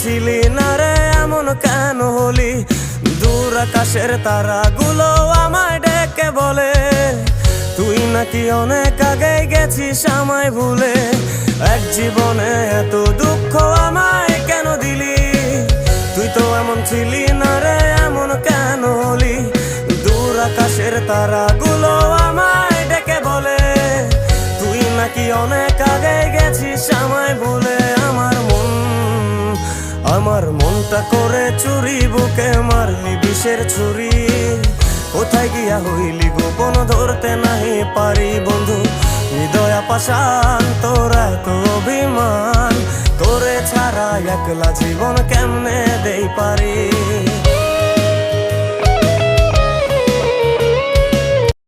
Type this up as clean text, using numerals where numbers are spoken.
ছিলি না রে এমন কেন হলি? দূর আকাশের তারাগুলো আমায় ডেকে বলে তুই নাকি অনেক আগে গেছিস আমায় ভুলে। এক জীবনে এত দুঃখ আমায় কেন দিলি? তুই তো এমন ছিলি না রে এমন কেন হলি? দূর আকাশের তারাগুলো আমায় ডেকে বলে তুই নাকি অনেক আগে গেছিস আমায় ভুলে। আমার মনটা করে চুরি, বুকে মারলি বিষের ছুরি। কোথায় গিয়া হইলি গোপন ধরতে নাহি পারি বন্ধু। হৃদয় পাষাণ তোর এত অভিমান, তোরে ছাড়া একলা জীবন কেমনে দেই পারি।